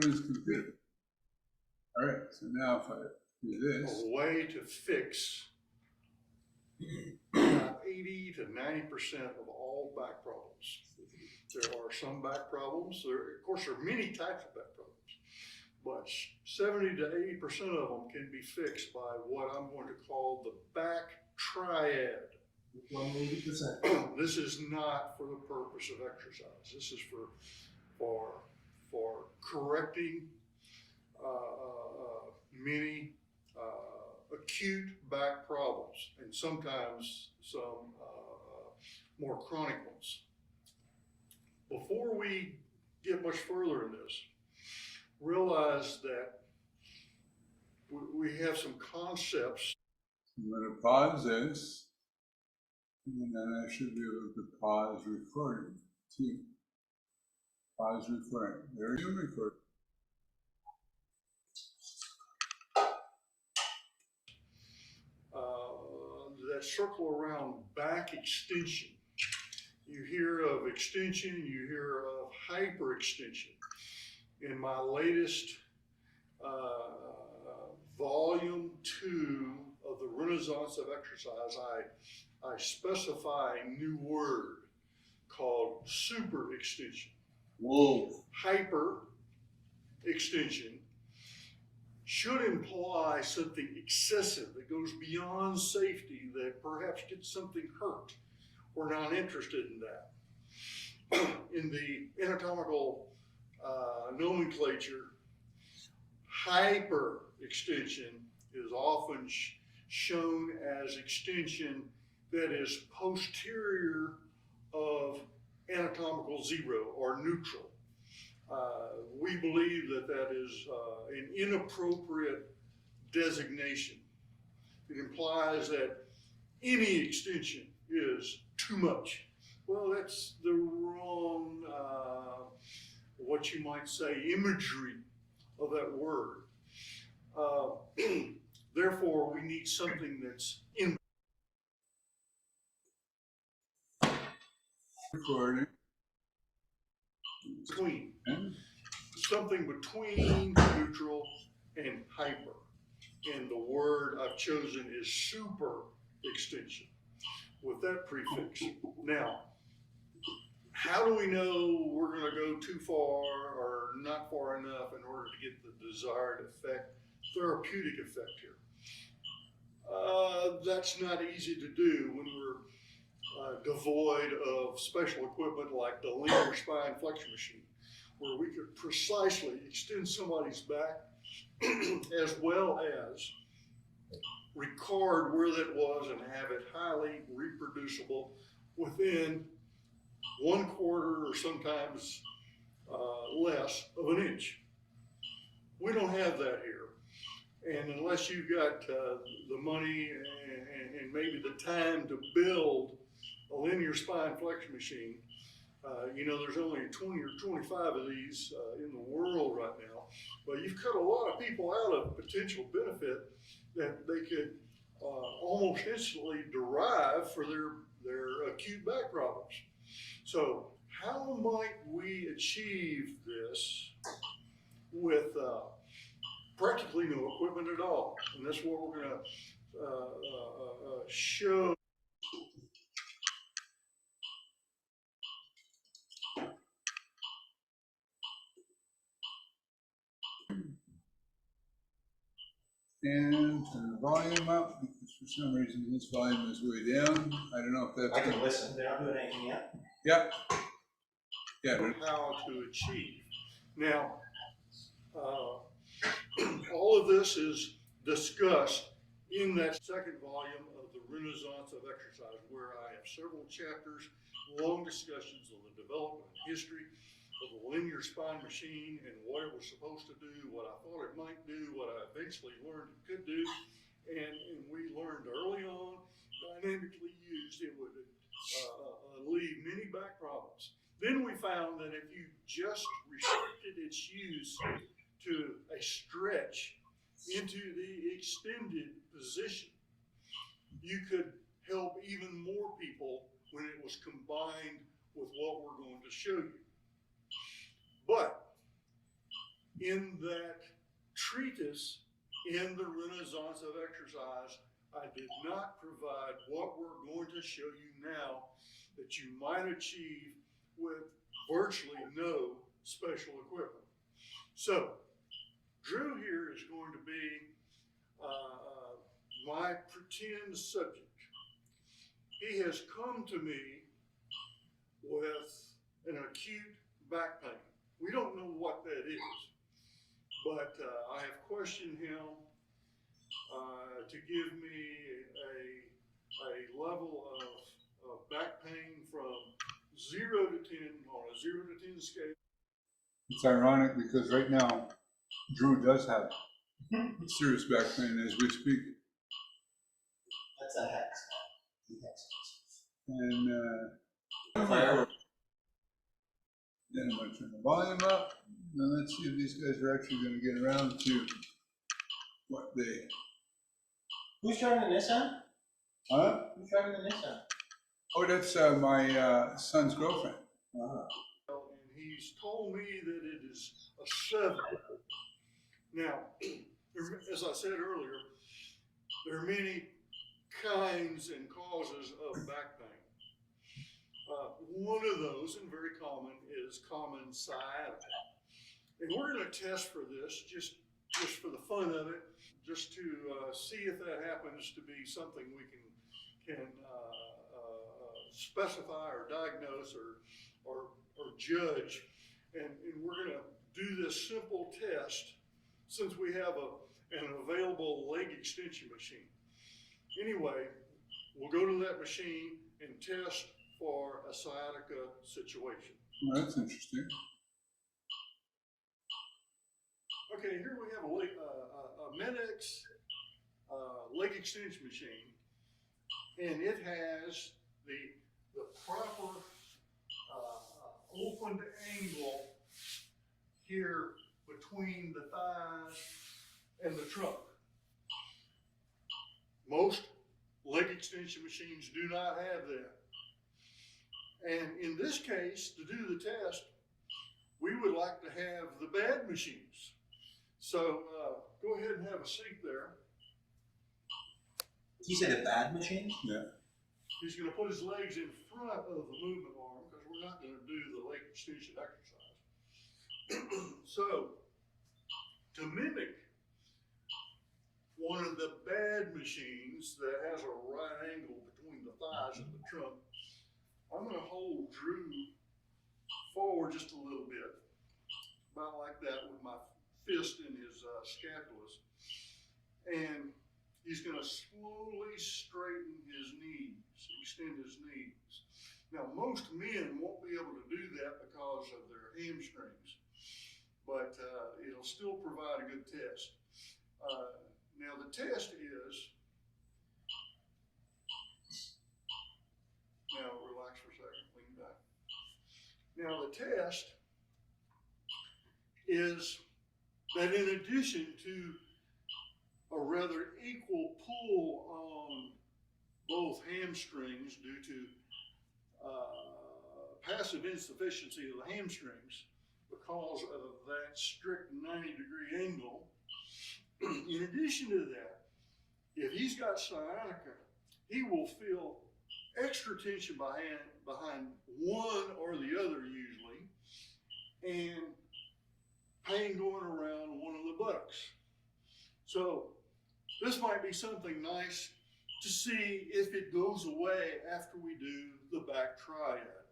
is computer. All right, so now if I do this. A way to fix 80 to 90% of all back problems. There are some back problems. Of course, there are many types of back problems, but 70 to 80% of them can be fixed by what I'm going to call the back triad. 180%. This is not for the purpose of exercise. This is for correcting many acute back problems, and sometimes some more chronic ones. Before we get much further in this, realize that we have some concepts. I'm going to pause this, and then I should be able to pause recording too. Pause recording. There you record. That circle around back extension. You hear of extension, you hear of hyperextension. In my latest volume 2 of the Renaissance of Exercise, I specify a new word called super extension. Whoa. Hyper extension should imply something excessive that goes beyond safety, that perhaps gets something hurt. We're not interested in that. In the anatomical nomenclature, hyperextension is often shown as extension that is posterior of anatomical zero or neutral. We believe that that is an inappropriate designation. It implies that any extension is too much. Well, that's the wrong, what you might say, imagery of that word. Therefore, we need something that's in Recording. between. Something between neutral and hyper. And the word I've chosen is super extension with that prefix. Now, how do we know we're going to go too far or not far enough in order to get the desired effect, therapeutic effect here? That's not easy to do when we're devoid of special equipment like the linear spine flexion machine, where we could precisely extend somebody's back as well as record where that was and have it highly reproducible within 1/4 or sometimes less of an inch. We don't have that here. And unless you've got the money and maybe the time to build a linear spine flexion machine, there's only 20 or 25 of these in the world right now, but you've cut a lot of people out of potential benefit that they could almost instantly derive for their acute back problems. So how might we achieve this with practically no equipment at all? And that's what we're going to show. And turn the volume up, because for some reason this volume is way down. I don't know if that's. I can listen. They're not doing anything yet. Yeah. Yeah. How to achieve. Now, all of this is discussed in that second volume of the Renaissance of Exercise, where I have several chapters, long discussions of the development and history of the linear spine machine and what it was supposed to do, what I thought it might do, what I eventually learned it could do, and we learned early on, dynamically used, it would leave many back problems. Then we found that if you just restricted its use to a stretch into the extended position, you could help even more people when it was combined with what we're going to show you. But in that treatise in the Renaissance of Exercise, I did not provide what we're going to show you now that you might achieve with virtually no special equipment. So, Drew here is going to be my pretend subject. He has come to me with an acute back pain. We don't know what that is, but I have questioned him to give me a level of back pain from 0 to 10 on a 0 to 10 scale. It's ironic because right now, Drew does have serious back pain as we speak. That's a hex. And then I'm going to turn the volume up. Now let's see if these guys are actually going to get around to what they. Who's driving the Nissan? Huh? Who's driving the Nissan? Oh, that's my son's girlfriend. And he's told me that it is a 7. Now, as I said earlier, there are many kinds and causes of back pain. One of those, and very common, is common sciatica. And we're going to test for this, just for the fun of it, just to see if that happens to be something we can specify or diagnose or judge. And we're going to do this simple test since we have an available leg extension machine. Anyway, we'll go to that machine and test for a sciatica situation. Well, that's interesting. Okay, here we have a Medex leg extension machine, and it has the proper opened angle here between the thighs and the trunk. Most leg extension machines do not have that. And in this case, to do the test, we would like to have the bad machines. So go ahead and have a seat there. Did you say the bad machine? Yeah. He's going to put his legs in front of the movement arm because we're not going to do the leg extension exercise. So, to mimic one of the bad machines that has a right angle between the thighs and the trunk, I'm going to hold Drew forward just a little bit, about like that, with my fist in his scapulas. And he's going to slowly straighten his knees, extend his knees. Now, most men won't be able to do that because of their hamstrings, but it'll still provide a good test. Now, the test is, now relax for a second, lean back. Now, the test is that in addition to a rather equal pull on both hamstrings due to passive insufficiency of the hamstrings because of that strict 90-degree angle, in addition to that, if he's got sciatica, he will feel extra tension behind one or the other usually, and pain going around one of the buttocks. So this might be something nice to see if it goes away after we do the back triad.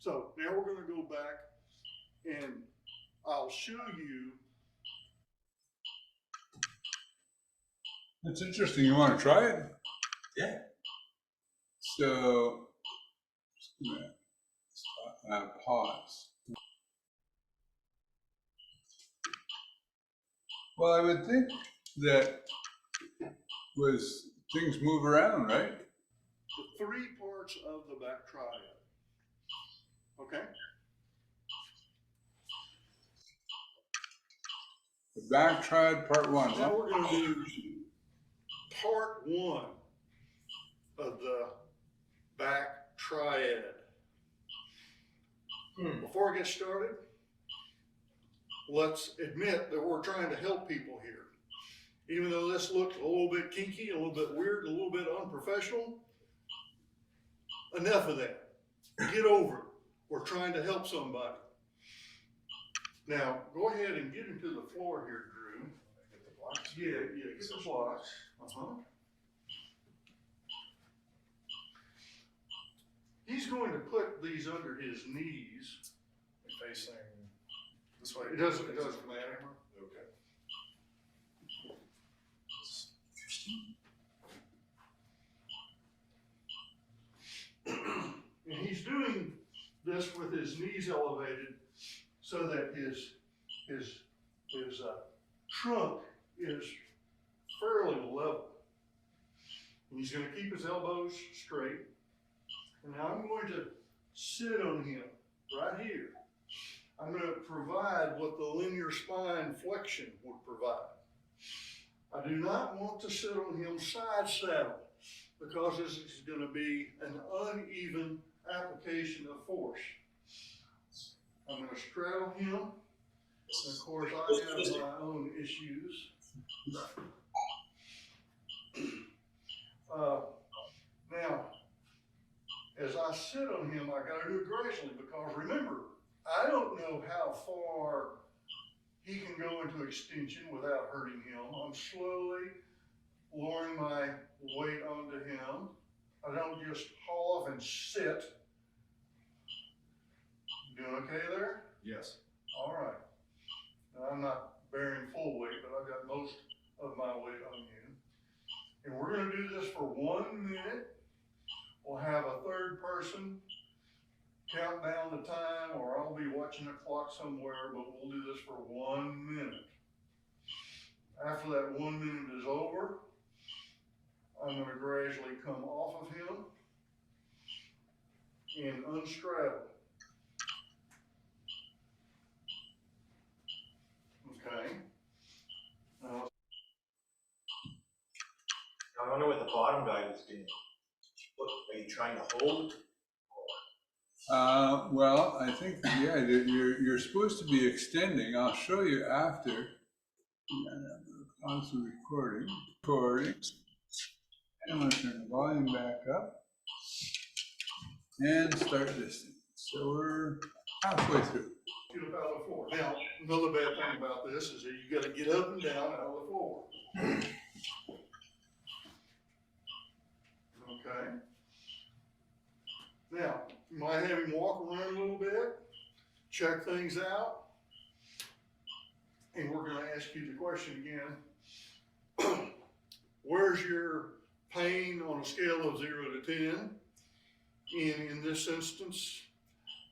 So now we're going to go back and I'll show you. That's interesting. You want to try it? Yeah. So, just gonna pause. Well, I would think that was things move around, right? The 3 parts of the back triad. Okay? The back triad, part 1. Now we're going to do part 1 of the back triad. Before I get started, let's admit that we're trying to help people here. Even though this looks a little bit kinky, a little bit weird, a little bit unprofessional, enough of that. Get over it. We're trying to help somebody. Now, go ahead and get into the floor here, Drew. Get the blocks. Yeah, get the blocks. He's going to put these under his knees. Facing this way. It doesn't matter. Okay. And he's doing this with his knees elevated so that his trunk is fairly level. And he's going to keep his elbows straight. And now I'm going to sit on him right here. I'm going to provide what the linear spine flexion would provide. I do not want to sit on him side saddle because this is going to be an uneven application of force. I'm going to straddle him. And of course, I have my own issues. Now, as I sit on him, I got to do it gracefully because remember, I don't know how far he can go into extension without hurting him. I'm slowly lowering my weight onto him. I don't just haul off and sit. Doing okay there? Yes. All right. Now, I'm not bearing full weight, but I've got most of my weight on you. And we're going to do this for 1 minute. We'll have a third person count down the time, or I'll be watching a clock somewhere, but we'll do this for 1 minute. After that 1 minute is over, I'm going to gradually come off of him and unstraddle. Okay. Now, I wonder what the bottom guy is doing. What, are you trying to hold? Well, I think, yeah, you're supposed to be extending. I'll show you after. And I'm going to pause the recording. And I'm going to turn the volume back up and start this thing. So we're halfway through. get up out of the floor. Now, another bad thing about this is that you got to get up and down out of the floor. Okay. Now, you might have him walk around a little bit, check things out, and we're going to ask you the question again. Where's your pain on a scale of 0 to 10? And in this instance,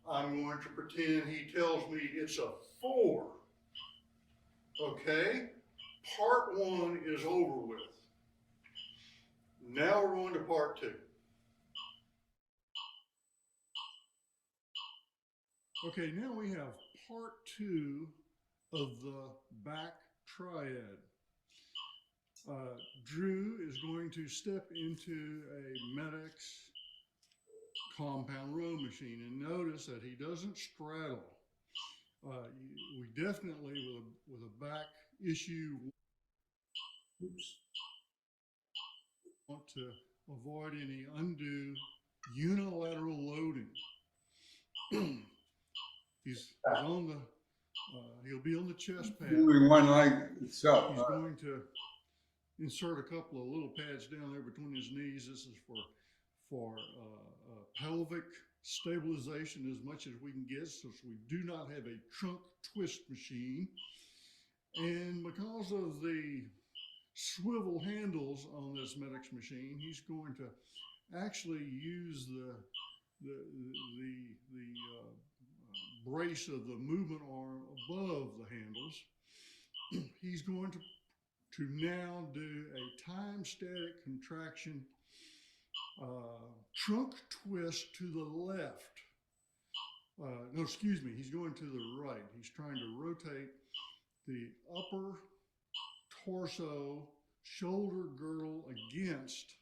I'm going to pretend he tells me it's a 4. Okay? Part 1 is over with. Now we're going to part 2. Okay, now we have part 2 of the back triad. Drew is going to step into a Medix compound row machine, and notice that he doesn't straddle. We definitely, with a back issue, want to avoid any undue unilateral loading. He's on the, he'll be on the chest pad. Moving one leg itself. He's going to insert a couple of little pads down there between his knees. This is for pelvic stabilization as much as we can get, since we do not have a trunk twist machine. And because of the swivel handles on this Medix machine, he's going to actually use the brace of the movement arm above the handles. He's going to now do a time static contraction trunk twist to the left. No, excuse me, he's going to the right. He's trying to rotate the upper torso shoulder girdle against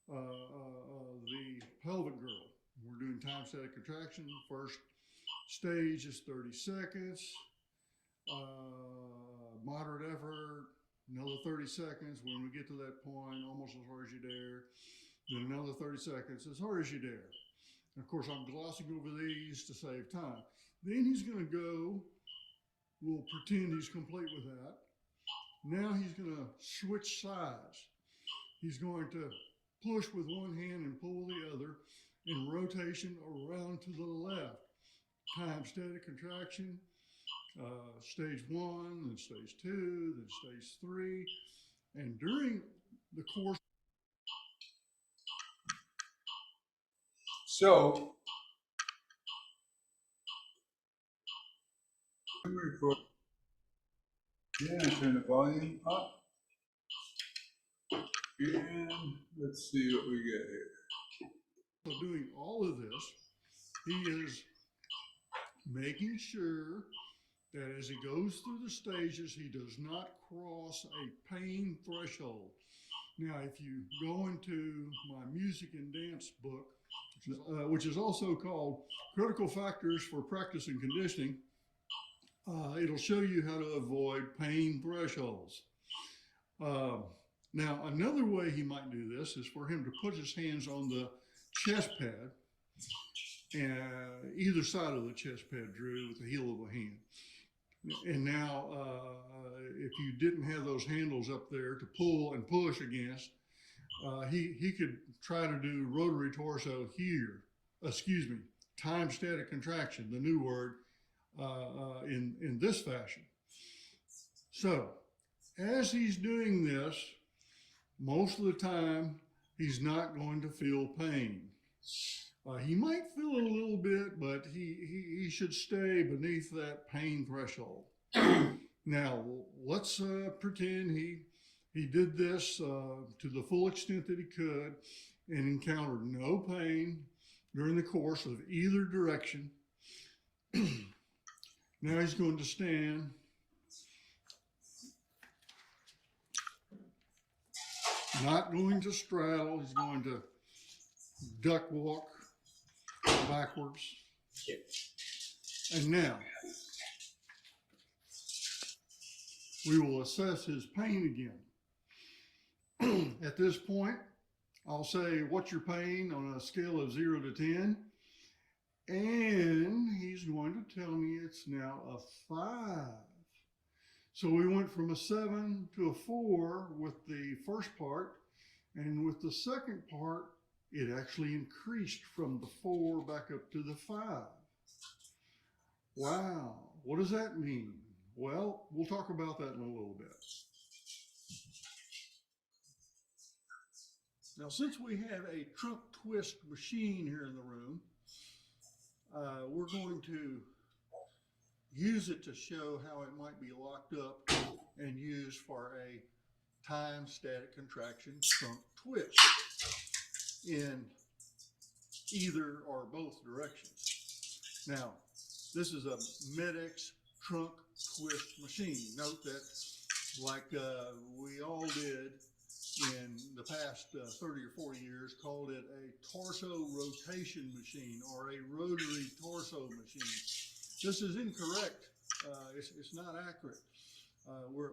the pelvic girdle. We're doing time static contraction. First stage is 30 seconds. moderate effort, another 30 seconds. When we get to that point, almost as hard as you dare. Then another 30 seconds, as hard as you dare. And of course, I'm glossing over these to save time. Then he's going to go, we'll pretend he's complete with that. Now he's going to switch sides. He's going to push with one hand and pull the other in rotation around to the left. Time static contraction, stage 1, then stage 2, then stage 3. And during the course. So, record. Yeah, turn the volume up. And let's see what we get here. So doing all of this, he is making sure that as he goes through the stages, he does not cross a pain threshold. Now, if you go into my music and dance book, which is also called Critical Factors for Practice and Conditioning, it'll show you how to avoid pain thresholds. Now, another way he might do this is for him to put his hands on the chest pad, either side of the chest pad, Drew, with the heel of a hand. And now, if you didn't have those handles up there to pull and push against, he could try to do rotary torso here, time static contraction, the new word, in this fashion. So, as he's doing this, most of the time, he's not going to feel pain. He might feel a little bit, but he should stay beneath that pain threshold. Now, let's pretend he did this to the full extent that he could and encountered no pain during the course of either direction. Now he's going to stand. Not going to straddle, he's going to duck walk backwards. And now, we will assess his pain again. At this point, I'll say, what's your pain on a scale of 0 to 10? And he's going to tell me it's now a 5. So we went from a 7 to a 4 with the first part, and with the second part, it actually increased from the 4 back up to the 5. Wow, what does that mean? Well, we'll talk about that in a little bit. Now, since we have a trunk twist machine here in the room, we're going to use it to show how it might be locked up and used for a time static contraction trunk twist in either or both directions. Now, this is a Medex trunk twist machine. Note that, like we all did in the past 30 or 40 years, called it a torso rotation machine or a rotary torso machine. This is incorrect. It's not accurate. We're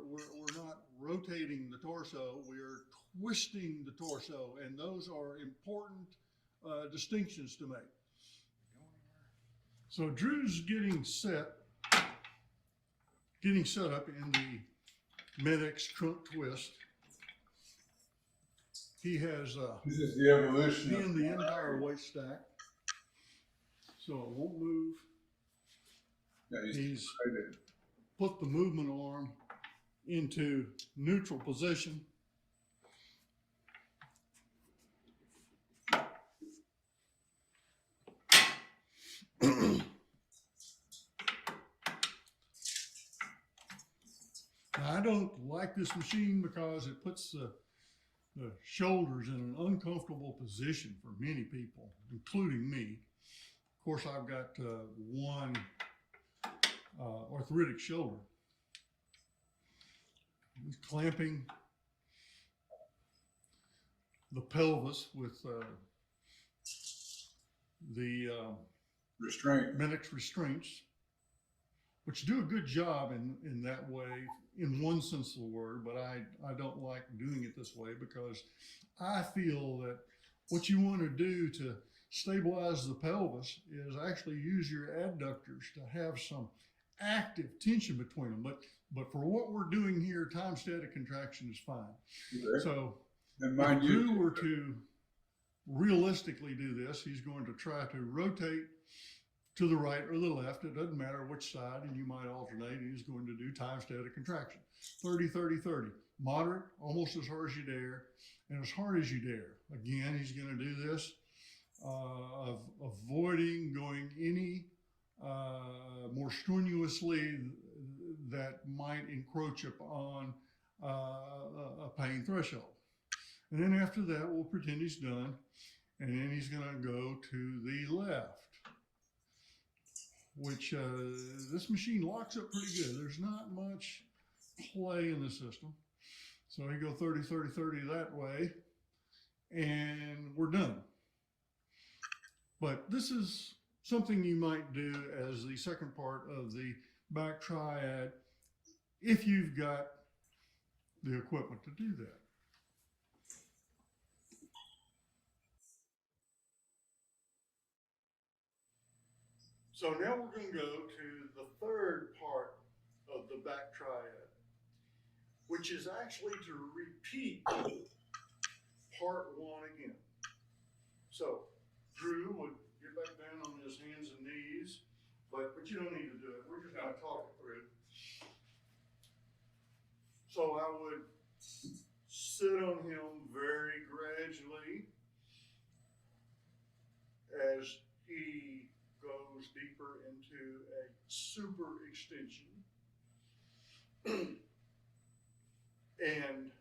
not rotating the torso, we're twisting the torso, and those are important distinctions to make. So Drew's getting set up in the Medex trunk twist. He has this is the evolution in the entire weight stack, so it won't move. Yeah, He's put the movement arm into neutral position. I don't like this machine because it puts the shoulders in an uncomfortable position for many people, including me. Of course, I've got one arthritic shoulder. He's clamping the pelvis with the restraint. Medex restraints, which do a good job in that way, in one sense of the word, but I don't like doing it this way because I feel that what you want to do to stabilize the pelvis is actually use your adductors to have some active tension between them. But for what we're doing here, time static contraction is fine. Okay. So And if mind Drew you, were to realistically do this, he's going to try to rotate to the right or the left. It doesn't matter which side, and you might alternate. He's going to do time static contraction. 30, 30, 30. Moderate, almost as hard as you dare, and as hard as you dare. Again, he's going to do this of avoiding going any more strenuously that might encroach upon a pain threshold. And then after that, we'll pretend he's done, and then he's going to go to the left, which this machine locks up pretty good. There's not much play in the system. So he go 30, 30, 30 that way, and we're done. But this is something you might do as the second part of the back triad if you've got the equipment to do that. So now we're going to go to the third part of the back triad, which is actually to repeat part one again. So Drew would get back down on his hands and knees, but you don't need to do it. We're just going to talk it through. So I would sit on him very gradually as he goes deeper into a super extension. And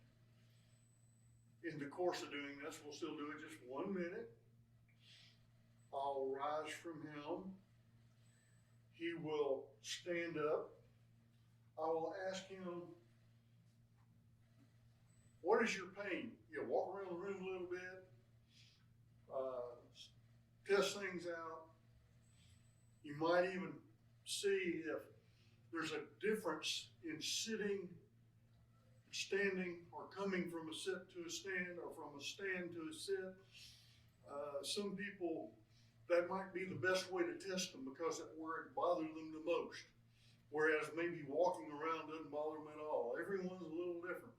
in the course of doing this, we'll still do it just 1 minute. I'll rise from him. He will stand up. I will ask him, what is your pain? You know, walk around the room a little bit, test things out. You might even see if there's a difference in sitting, standing, or coming from a sit to a stand, or from a stand to a sit. Some people, that might be the best way to test them because that's where it bothers them the most. Whereas maybe walking around doesn't bother them at all. Everyone's a little different.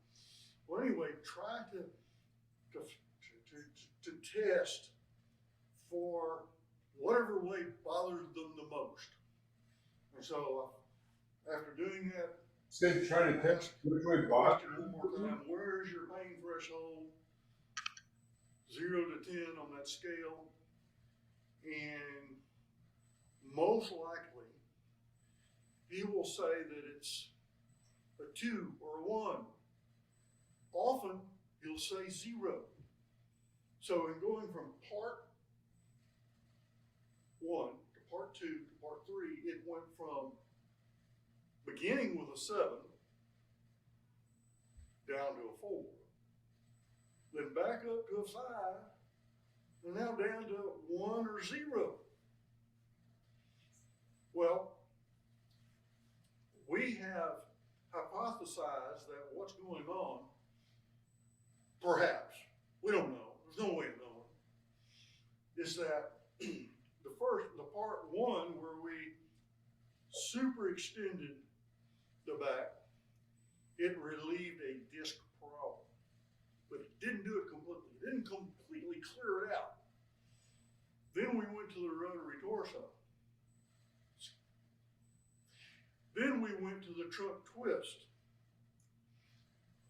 Well, anyway, try to test for whatever way bothers them the most. And so after doing that, said try to test which way bothers one more time, where is your pain threshold? 0 to 10 on that scale. And most likely, he will say that it's a 2 or a 1. Often, he'll say 0. So in going from part 1 to part 2 to part 3, it went from beginning with a 7 down to a 4. Then back up to a 5, and now down to 1 or 0. Well, we have hypothesized that what's going on, perhaps, we don't know, there's no way of knowing, is that the part 1 where we super extended the back, it relieved a disc problem, but it didn't do it completely. It didn't completely clear it out. Then we went to the rotary torso. Then we went to the trunk twist.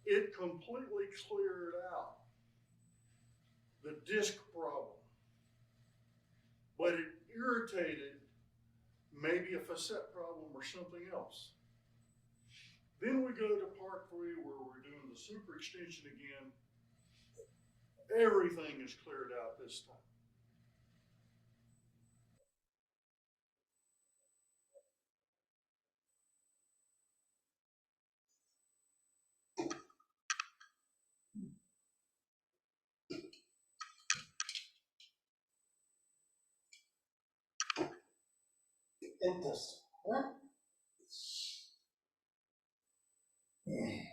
It completely cleared out the disc problem, but it irritated maybe a facet problem or something else. Then we go to part 3 where we're doing the super extension again. Everything is cleared out this time. Entonces, ¿eh? Yeah.